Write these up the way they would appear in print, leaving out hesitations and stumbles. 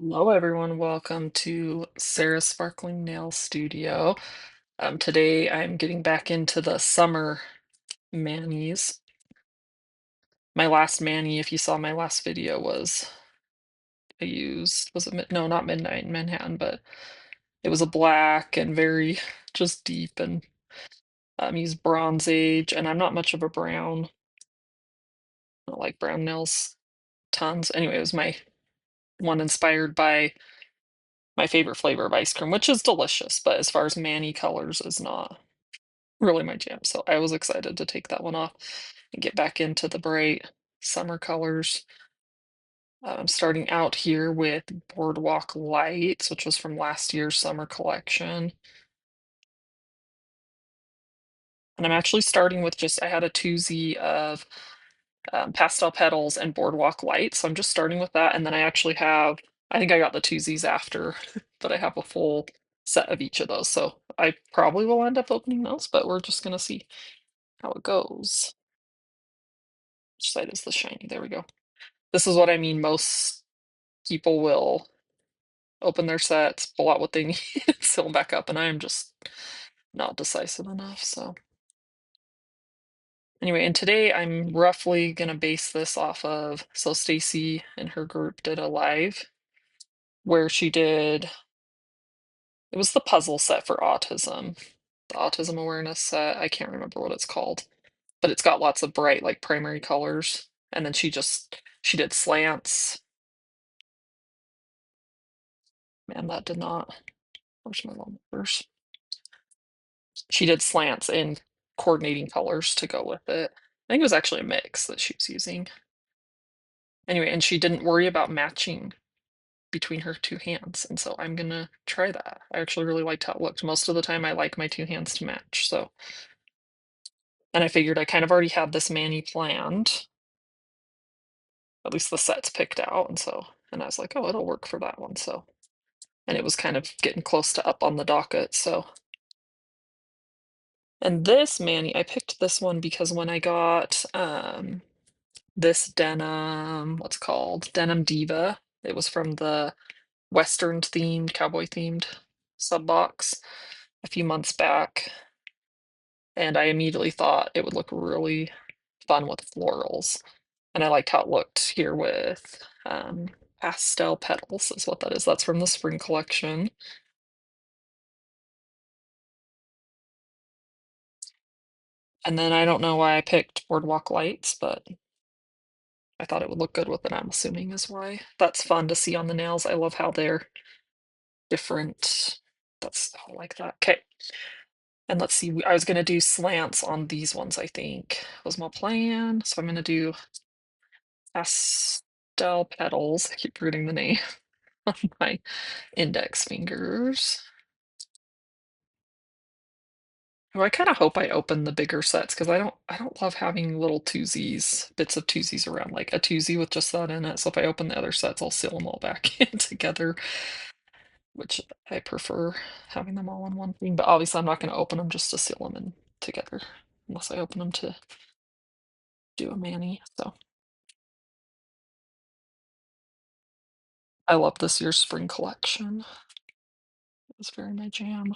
Hello, everyone. Welcome to Sarah's Sparkling Nail Studio. Today I'm getting back into the summer manis. My last mani, if you saw my last video, I used, was it, no, not Midnight in Manhattan, but it was a black and very just deep and used Bronze Age. And I'm not much of a brown, I don't like brown nails tons. Anyway, it was my one inspired by my favorite flavor of ice cream, which is delicious, but as far as mani colors is not really my jam. So I was excited to take that one off and get back into the bright summer colors. I'm starting out here with Boardwalk Lights, which was from last year's summer collection. And I'm actually starting with I had a twosie of Pastel Petals and Boardwalk Lights. So I'm just starting with that. And then I think I got the twosies after, but I have a full set of each of those. So I probably will end up opening those, but we're just going to see how it goes. Which side is the shiny? There we go. This is what I mean. Most people will open their sets, pull out what they need, seal them back up, and I am just not decisive enough. So anyway, and today I'm roughly gonna base this off of Stacy and her group did a live where she did it was the puzzle set for autism, the autism awareness set. I can't remember what it's called, but it's got lots of bright like primary colors. And then she did slants. Man, that did not. Where's my numbers? She did slants in coordinating colors to go with it. I think it was actually a mix that she was using. Anyway, and she didn't worry about matching between her two hands, and so I'm gonna try that. I actually really liked how it looked. Most of the time, I like my two hands to match, so and I figured I kind of already had this mani planned, at least the set's picked out, and I was like, "Oh, it'll work for that one," so and it was kind of getting close to up on the docket, so and this mani, I picked this one because when I got, this denim, what's it called? Denim Diva. It was from the Western themed, cowboy themed sub box a few months back. And I immediately thought it would look really fun with florals. And I liked how it looked here with pastel petals, is what that is. That's from the spring collection. And then I don't know why I picked Boardwalk Lights, but I thought it would look good with it, I'm assuming is why. That's fun to see on the nails. I love how they're different. I like that. Okay. And let's see, I was gonna do slants on these ones, I think, was my plan. So I'm gonna do pastel petals. I keep forgetting the name on my index fingers. Oh, I kind of hope I open the bigger sets because I don't love having little twosies, bits of twosies around, like a twosie with just that in it. So if I open the other sets, I'll seal them all back in together, which I prefer having them all in one thing. But obviously, I'm not going to open them just to seal them in together unless I open them to do a mani. So I love this year's spring collection. It was very my jam.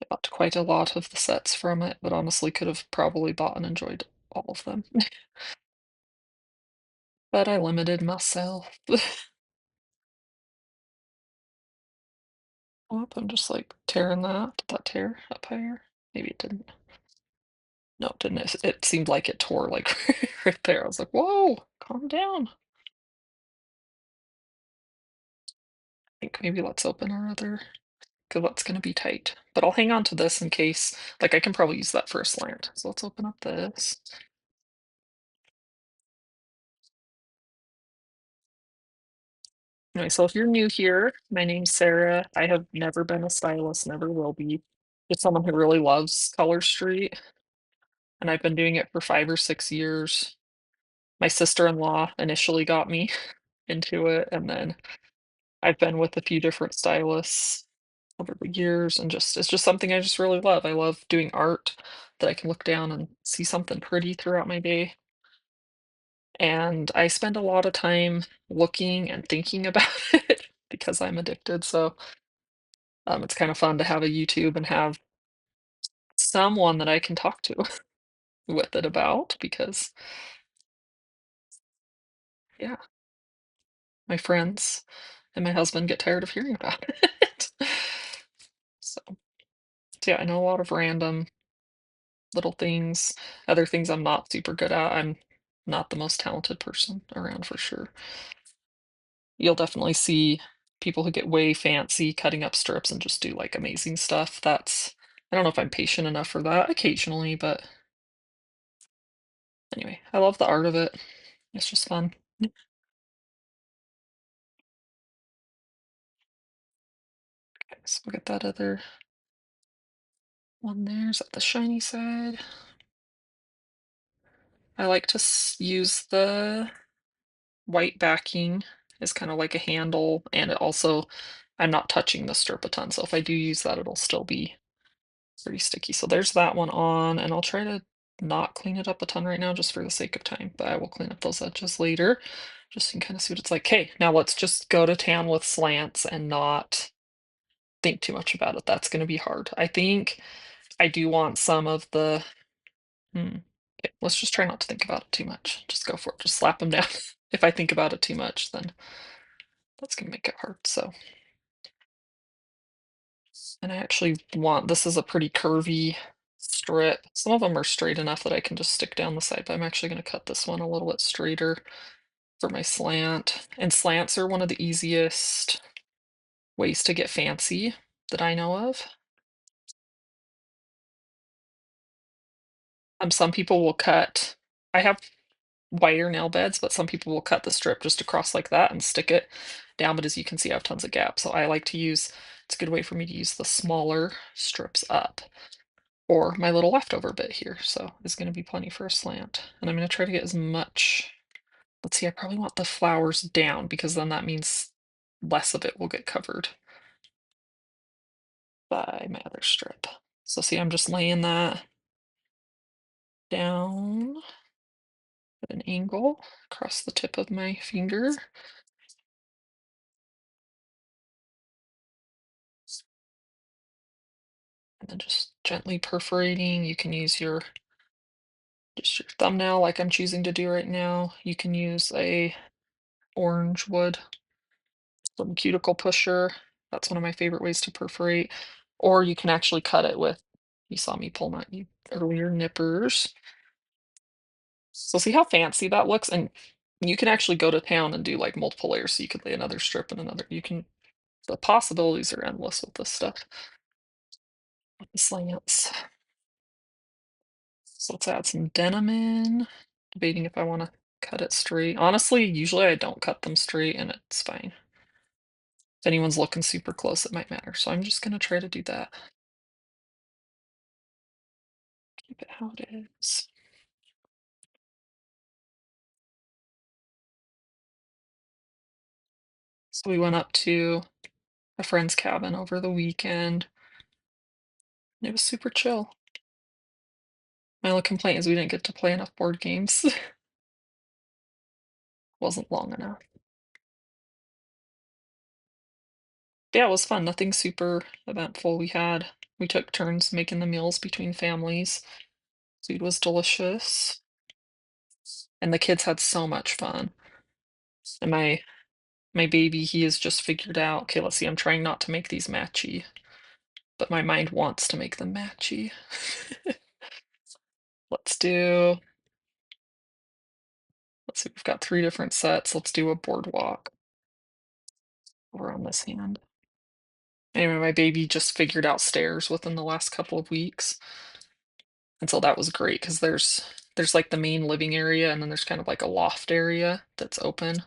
I bought quite a lot of the sets from it, but honestly could have probably bought and enjoyed all of them. But I limited myself. Oh, I'm just like tearing that. Did that tear up higher? Maybe it didn't. No, it didn't. It seemed like it tore like right there. I was like, whoa, calm down. I think maybe let's open our other, because that's going to be tight. But I'll hang on to this in case, like I can probably use that for a slant. So let's open up this. Anyway, so if you're new here, my name's Sarah. I have never been a stylist, never will be. Just someone who really loves Color Street, and I've been doing it for 5 or 6 years. My sister-in-law initially got me into it, and then I've been with a few different stylists over the years, and just it's just something I just really love. I love doing art that I can look down and see something pretty throughout my day. and I spend a lot of time looking and thinking about it because I'm addicted, so, it's kinda fun to have a YouTube and have someone that I can talk to with it about because, yeah, my friends and my husband get tired of hearing about it. So, yeah, I know a lot of random little things, other things I'm not super good at. I'm not the most talented person around for sure. You'll definitely see people who get way fancy cutting up strips and just do like amazing stuff. I don't know if I'm patient enough for that occasionally, but anyway, I love the art of it. It's just fun. Okay, so we'll get that other one there. Is that the shiny side? I like to use the white backing as kind of like a handle, and it also, I'm not touching the strip a ton, so if I do use that, it'll still be pretty sticky. So there's that one on, and I'll try to not clean it up a ton right now just for the sake of time, but I will clean up those edges later just so you can kind of see what it's like. Okay, now let's just go to town with slants and not think too much about it. That's going to be hard. I think I do want some of the, hmm, okay, let's just try not to think about it too much. Just go for it. Just slap them down. If I think about it too much, then that's going to make it hard. So, and I actually want, this is a pretty curvy strip. Some of them are straight enough that I can just stick down the side, but I'm actually going to cut this one a little bit straighter for my slant. And slants are one of the easiest ways to get fancy that I know of. Some people will cut, I have wider nail beds, but some people will cut the strip just across like that and stick it down. But as you can see, I have tons of gaps. So I like to use, it's a good way for me to use the smaller strips up or my little leftover bit here. So it's going to be plenty for a slant. And I'm going to try to get as much, let's see, I probably want the flowers down because then that means less of it will get covered by my other strip. So see, I'm just laying that down at an angle across the tip of my finger. And then just gently perforating. You can use your, just your thumbnail like I'm choosing to do right now. You can use a orange wood, some cuticle pusher. That's one of my favorite ways to perforate. Or you can actually cut it with, you saw me pull my earlier nippers. So see how fancy that looks? And you can actually go to town and do like multiple layers. So you could lay another strip and another. You can, the possibilities are endless with this stuff, with the slants. So let's add some denim in. Debating if I want to cut it straight. Honestly, usually I don't cut them straight and it's fine. If anyone's looking super close, it might matter. So I'm just gonna try to do that. Keep it how it is. So we went up to a friend's cabin over the weekend. And it was super chill. My only complaint is we didn't get to play enough board games. Wasn't long enough. Yeah, it was fun. Nothing super eventful. We took turns making the meals between families. Food was delicious. And the kids had so much fun. And my baby, he has just figured out, okay, let's see, I'm trying not to make these matchy, but my mind wants to make them matchy. Let's do, let's see, we've got 3 different sets. Let's do a boardwalk over on this hand. Anyway, my baby just figured out stairs within the last couple of weeks. And so that was great because there's like the main living area and then there's kind of like a loft area that's open.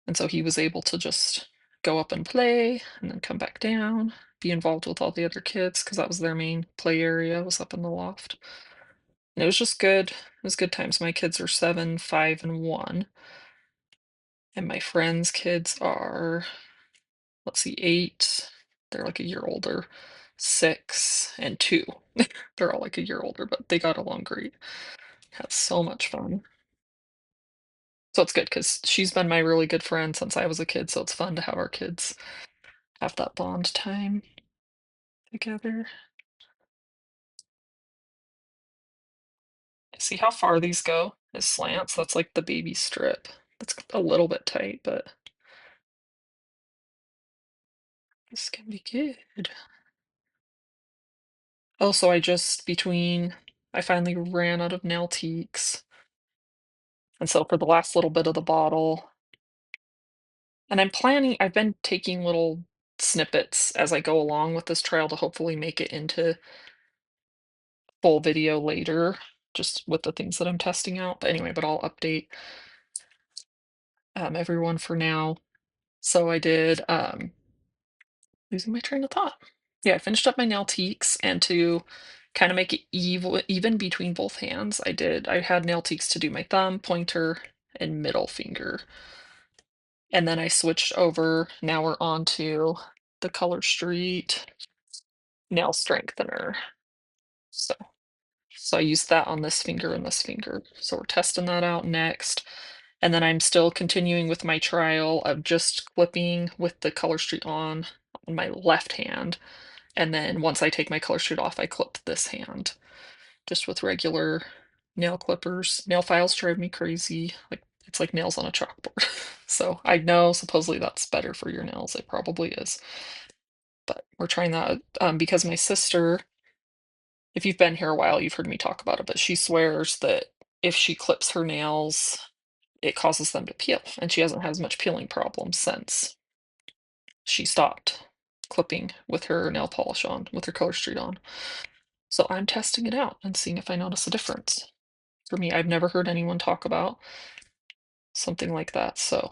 And so he was able to just go up and play and then come back down, be involved with all the other kids because that was their main play area, was up in the loft. And it was just good. It was good times. My kids are 7, 5, and 1. And my friends' kids are, let's see, 8. They're like a year older, 6, and 2. They're all like a year older, but they got along great. Had so much fun. So it's good because she's been my really good friend since I was a kid, so it's fun to have our kids have that bond time together. See how far these go is slants. That's like the baby strip. That's a little bit tight, but this can be good. Also, I finally ran out of nail teaks. And so for the last little bit of the bottle, and I've been taking little snippets as I go along with this trial to hopefully make it into full video later, just with the things that I'm testing out. But anyway, but I'll update everyone for now. So I did, losing my train of thought. Yeah, I finished up my nail teaks, and to kind of make it even between both hands, I had nail teaks to do my thumb, pointer, and middle finger. And then I switched over. Now we're on to the Color Street nail strengthener. So so I used that on this finger and this finger. So we're testing that out next. And then I'm still continuing with my trial of just clipping with the Color Street on my left hand. And then once I take my Color Street off, I clip this hand just with regular nail clippers. Nail files drive me crazy. Like it's like nails on a chalkboard. So I know supposedly that's better for your nails. It probably is. But we're trying that because my sister, if you've been here a while, you've heard me talk about it, but she swears that if she clips her nails, it causes them to peel. And she hasn't had as much peeling problems since she stopped clipping with her nail polish on, with her Color Street on. So I'm testing it out and seeing if I notice a difference. For me, I've never heard anyone talk about something like that. So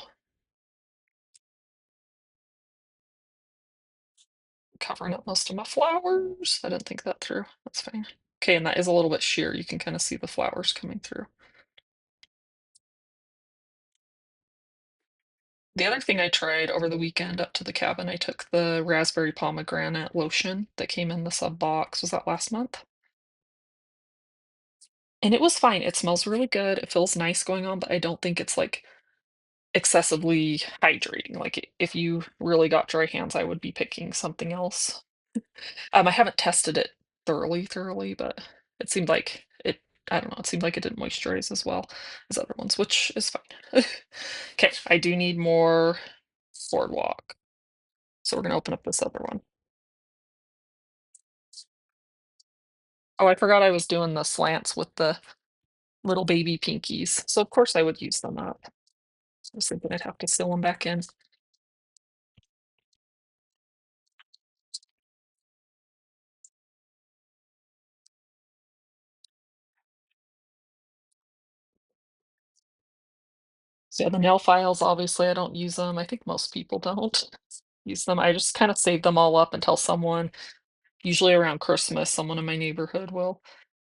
covering up most of my flowers. I didn't think that through. That's fine. Okay, and that is a little bit sheer. You can kind of see the flowers coming through. The other thing I tried over the weekend up to the cabin, I took the raspberry pomegranate lotion that came in the sub box. Was that last month? And it was fine. It smells really good. It feels nice going on, but I don't think it's like excessively hydrating. Like if you really got dry hands, I would be picking something else. I haven't tested it thoroughly, but it seemed like it, I don't know, it seemed like it didn't moisturize as well as other ones, which is fine. Okay, I do need more boardwalk. So we're gonna open up this other one. Oh, I forgot I was doing the slants with the little baby pinkies. So of course I would use them up. I was thinking I'd have to fill them back in. So yeah, the nail files, obviously I don't use them. I think most people don't use them. I just kind of save them all up until someone, usually around Christmas, someone in my neighborhood will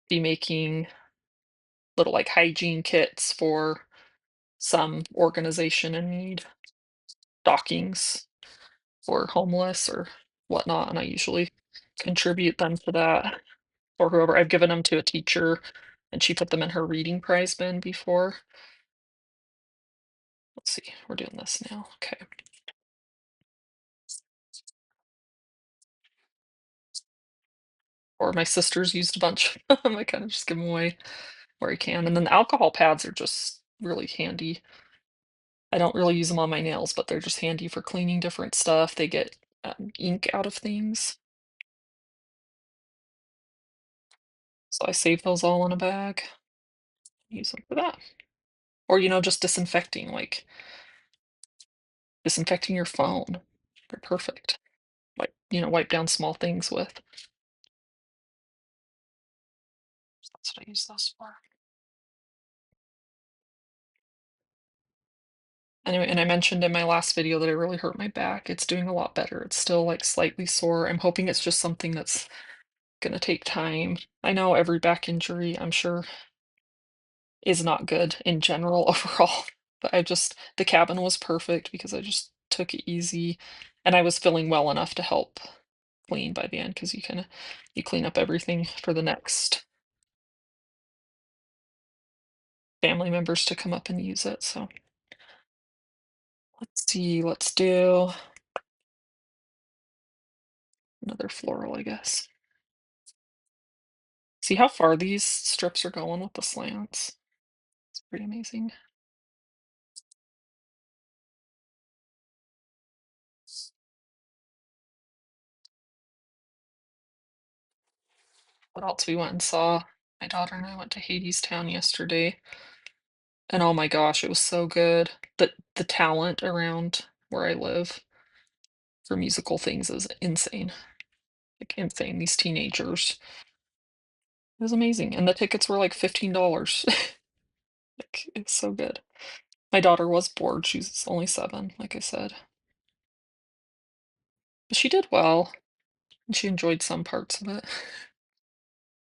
be making little like hygiene kits for some organization in need, stockings for homeless or whatnot, and I usually contribute them to that or whoever. I've given them to a teacher and she put them in her reading prize bin before. Let's see, we're doing this now. Okay. Or my sister's used a bunch of them. I kind of just give them away where I can. And then the alcohol pads are just really handy. I don't really use them on my nails, but they're just handy for cleaning different stuff. They get ink out of things. So I save those all in a bag, use them for that. Or, just disinfecting, like disinfecting your phone. They're perfect. Wipe down small things with. That's what I use those for. Anyway, and I mentioned in my last video that I really hurt my back. It's doing a lot better. It's still like slightly sore. I'm hoping it's just something that's gonna take time. I know every back injury, I'm sure, is not good in general overall, but the cabin was perfect because I just took it easy and I was feeling well enough to help clean by the end because you clean up everything for the next family members to come up and use it, so let's see, let's do another floral, I guess. See how far these strips are going with the slants? It's pretty amazing. What else we went and saw? My daughter and I went to Hadestown yesterday, and oh my gosh, it was so good. The talent around where I live for musical things is insane. Like insane. These teenagers. It was amazing. And the tickets were like $15. Like it's so good. My daughter was bored. She's only 7, like I said. But she did well, and she enjoyed some parts of it.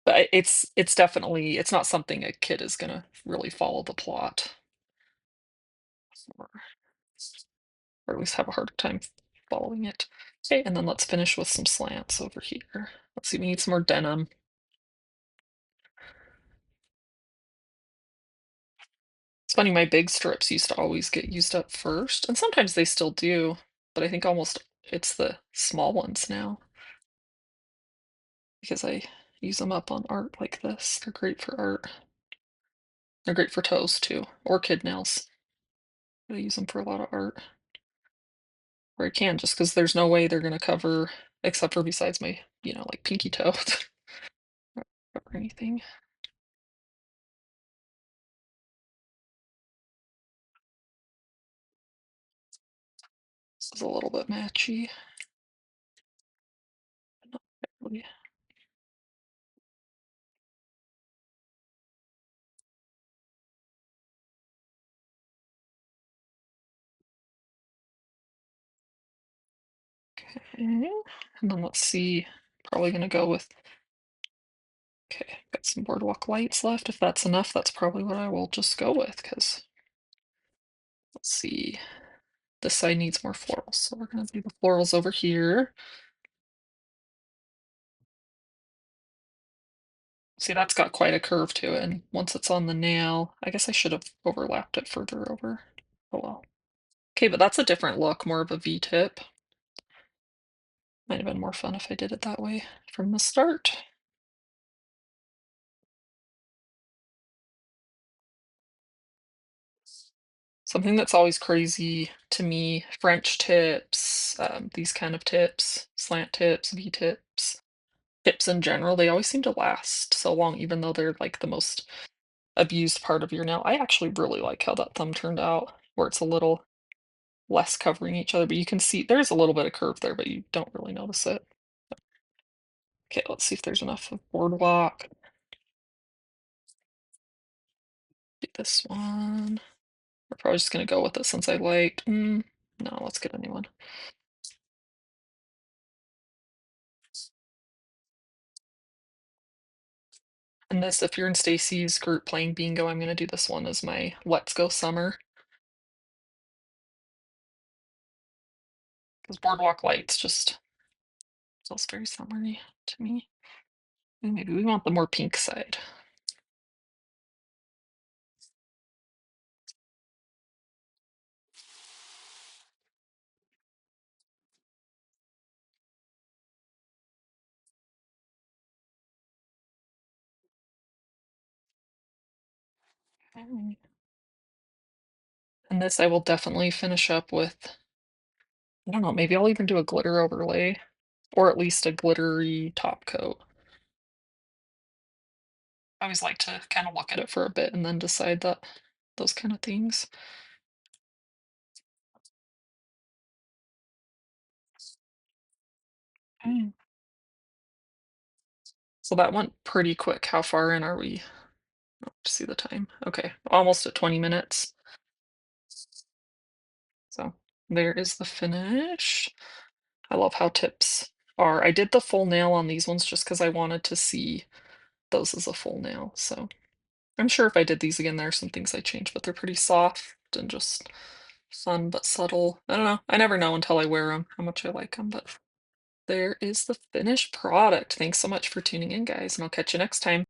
But it's definitely it's not something a kid is gonna really follow the plot or, or at least have a harder time following it. Okay, and then let's finish with some slants over here. Let's see, we need some more denim. It's funny, my big strips used to always get used up first, and sometimes they still do, but I think almost it's the small ones now because I use them up on art like this. They're great for art. They're great for toes too, or kid nails. I use them for a lot of art where I can, just because there's no way they're gonna cover, except for besides my, like pinky toe, cover anything. This is a little bit matchy. Not really. Okay, and then let's see. Probably gonna go with. Okay, got some boardwalk lights left. If that's enough, that's probably what I will just go with, because let's see. This side needs more florals, so we're gonna do the florals over here. See, that's got quite a curve to it, and once it's on the nail, I guess I should have overlapped it further over. Oh well. Okay, but that's a different look, more of a V-tip. Might have been more fun if I did it that way from the start. Something that's always crazy to me, French tips, these kind of tips, slant tips, V-tips, tips in general, they always seem to last so long, even though they're like the most abused part of your nail. I actually really like how that thumb turned out, where it's a little less covering each other, but you can see there's a little bit of curve there, but you don't really notice it. Okay, let's see if there's enough of boardwalk. Do this one. We're probably just gonna go with it since I liked. No, let's get a new one. And this, if you're in Stacy's group playing bingo, I'm gonna do this one as my Let's Go Summer. Because Boardwalk Lights just feels very summery to me. And maybe we want the more pink side. Okay. And this I will definitely finish up with, I don't know, maybe I'll even do a glitter overlay, or at least a glittery top coat. I always like to kind of look at it for a bit and then decide that those kind of things. Okay. So that went pretty quick. How far in are we? See the time. Okay, almost at 20 minutes. So there is the finish. I love how tips are. I did the full nail on these ones just because I wanted to see those as a full nail. So I'm sure if I did these again, there are some things I changed, but they're pretty soft and just fun but subtle. I don't know. I never know until I wear them how much I like them, but there is the finished product. Thanks so much for tuning in, guys, and I'll catch you next time.